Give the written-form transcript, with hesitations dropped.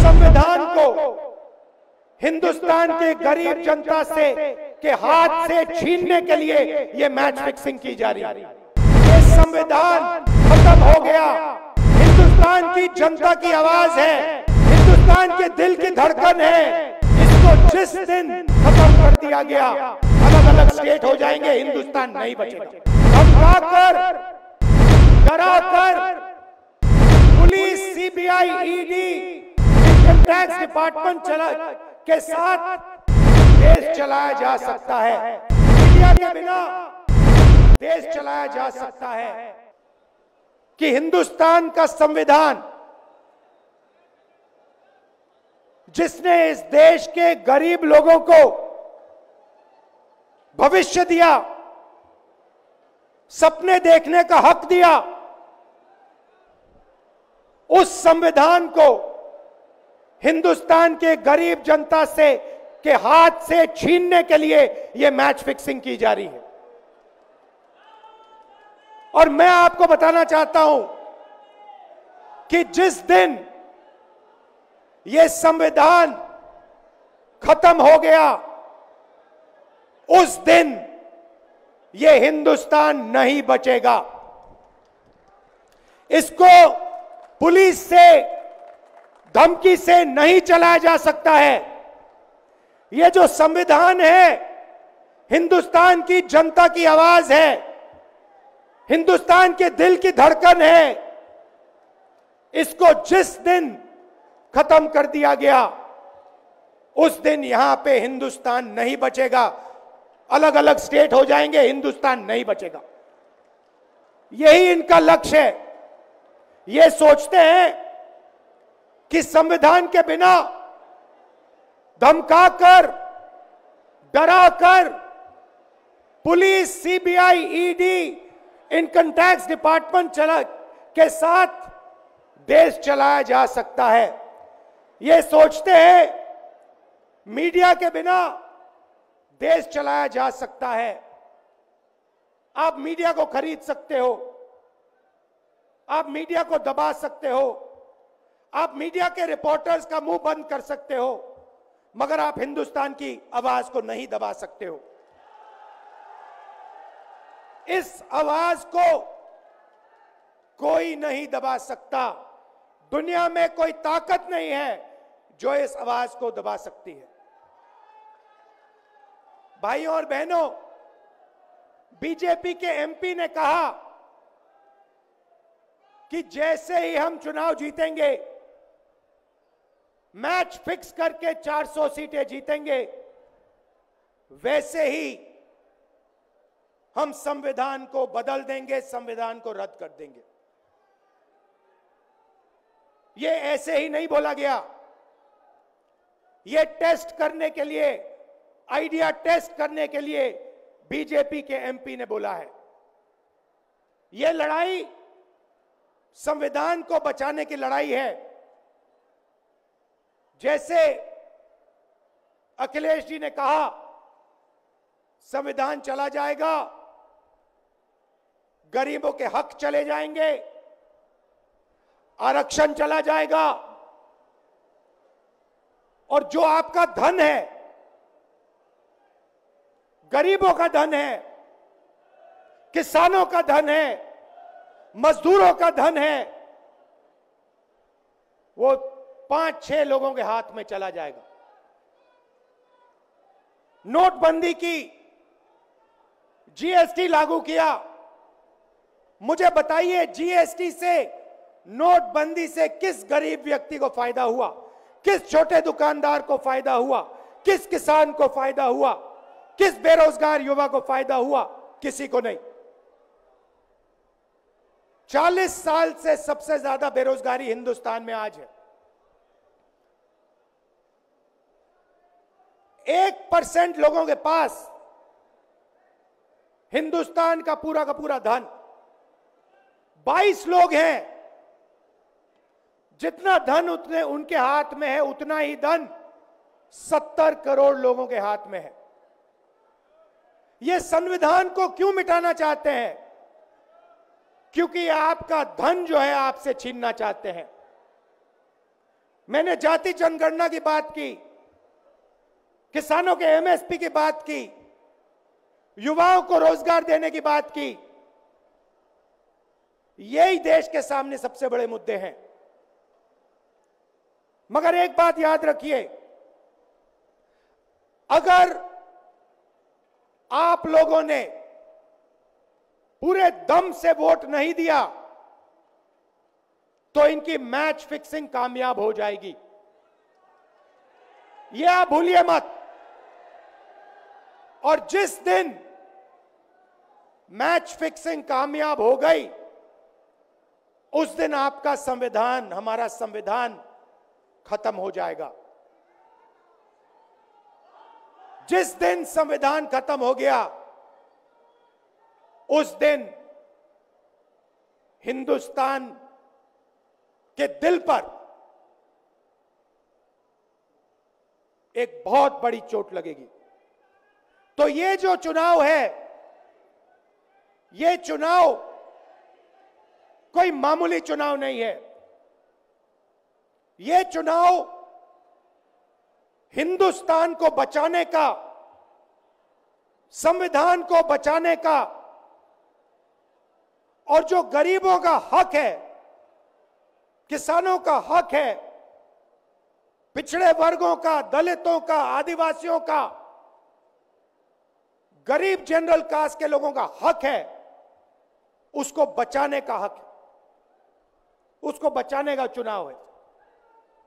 संविधान को हिंदुस्तान के गरीब जनता से के हाथ से छीनने के लिए ये मैच फिक्सिंग की जा रही है। ये संविधान खत्म हो गया। हिंदुस्तान की जनता की आवाज है, हिंदुस्तान के दिल की धड़कन है। इसको जिस दिन खत्म कर दिया गया, अलग अलग स्टेट हो जाएंगे, हिंदुस्तान नहीं बचेगा। धमकाकर, डराकर police, CBI, ED, income tax department के साथ देश चलाया जा सकता है। मीडिया के बिना देश चलाया जा सकता है। कि हिंदुस्तान का संविधान, जिसने इस देश के गरीब लोगों को भविष्य दिया, सपने देखने का हक दिया, उस संविधान को हिंदुस्तान के गरीब जनता से के हाथ से छीनने के लिए यह मैच फिक्सिंग की जा रही है। और मैं आपको बताना चाहता हूं कि जिस दिन यह संविधान खत्म हो गया, उस दिन यह हिंदुस्तान नहीं बचेगा। इसको पुलिस से, धमकी से नहीं चलाया जा सकता है। यह जो संविधान है, हिंदुस्तान की जनता की आवाज है, हिंदुस्तान के दिल की धड़कन है। इसको जिस दिन खत्म कर दिया गया, उस दिन यहां पे हिंदुस्तान नहीं बचेगा। अलग अलग स्टेट हो जाएंगे, हिंदुस्तान नहीं बचेगा। यही इनका लक्ष्य है। ये सोचते हैं कि संविधान के बिना धमकाकर, डराकर police, CBI, ED, income tax department के साथ देश चलाया जा सकता है। ये सोचते हैं मीडिया के बिना देश चलाया जा सकता है। आप मीडिया को खरीद सकते हो, आप मीडिया को दबा सकते हो, आप मीडिया के रिपोर्टर्स का मुंह बंद कर सकते हो, मगर आप हिंदुस्तान की आवाज को नहीं दबा सकते हो। इस आवाज को कोई नहीं दबा सकता। दुनिया में कोई ताकत नहीं है जो इस आवाज को दबा सकती है। भाइयों और बहनों, बीजेपी के एमपी ने कहा कि जैसे ही हम चुनाव जीतेंगे, मैच फिक्स करके 400 सीटें जीतेंगे, वैसे ही हम संविधान को बदल देंगे, संविधान को रद्द कर देंगे। ये ऐसे ही नहीं बोला गया। ये टेस्ट करने के लिए, आइडिया टेस्ट करने के लिए बीजेपी के एमपी ने बोला है। ये लड़ाई संविधान को बचाने की लड़ाई है। जैसे अखिलेश जी ने कहा, संविधान चला जाएगा, गरीबों के हक चले जाएंगे, आरक्षण चला जाएगा, और जो आपका धन है, गरीबों का धन है, किसानों का धन है, मजदूरों का धन है, वो 5-6 लोगों के हाथ में चला जाएगा। नोटबंदी की, जीएसटी लागू किया। मुझे बताइए, जीएसटी से, नोटबंदी से किस गरीब व्यक्ति को फायदा हुआ? किस छोटे दुकानदार को फायदा हुआ? किस किसान को फायदा हुआ? किस बेरोजगार युवा को फायदा हुआ? किसी को नहीं। 40 साल से सबसे ज्यादा बेरोजगारी हिंदुस्तान में आज है। 1% लोगों के पास हिंदुस्तान का पूरा धन, 22 लोग हैं। जितना धन उतने उनके हाथ में है, उतना ही धन 70 करोड़ लोगों के हाथ में है। ये संविधान को क्यों मिटाना चाहते हैं? क्योंकि आपका धन जो है आपसे छीनना चाहते हैं। मैंने जाति जनगणना की बात की, किसानों के एमएसपी की बात की, युवाओं को रोजगार देने की बात की। यही देश के सामने सबसे बड़े मुद्दे हैं। मगर एक बात याद रखिए, अगर आप लोगों ने पूरे दम से वोट नहीं दिया तो इनकी मैच फिक्सिंग कामयाब हो जाएगी। यह आप भूलिए मत। और जिस दिन मैच फिक्सिंग कामयाब हो गई, उस दिन आपका संविधान, हमारा संविधान खत्म हो जाएगा। जिस दिन संविधान खत्म हो गया, उस दिन हिंदुस्तान के दिल पर एक बहुत बड़ी चोट लगेगी। तो ये जो चुनाव है, ये चुनाव कोई मामूली चुनाव नहीं है। ये चुनाव हिंदुस्तान को बचाने का, संविधान को बचाने का, और जो गरीबों का हक है, किसानों का हक है, पिछड़े वर्गों का, दलितों का, आदिवासियों का, गरीब जनरल कास्ट के लोगों का हक है, उसको बचाने का हक है। उसको बचाने का चुनाव है।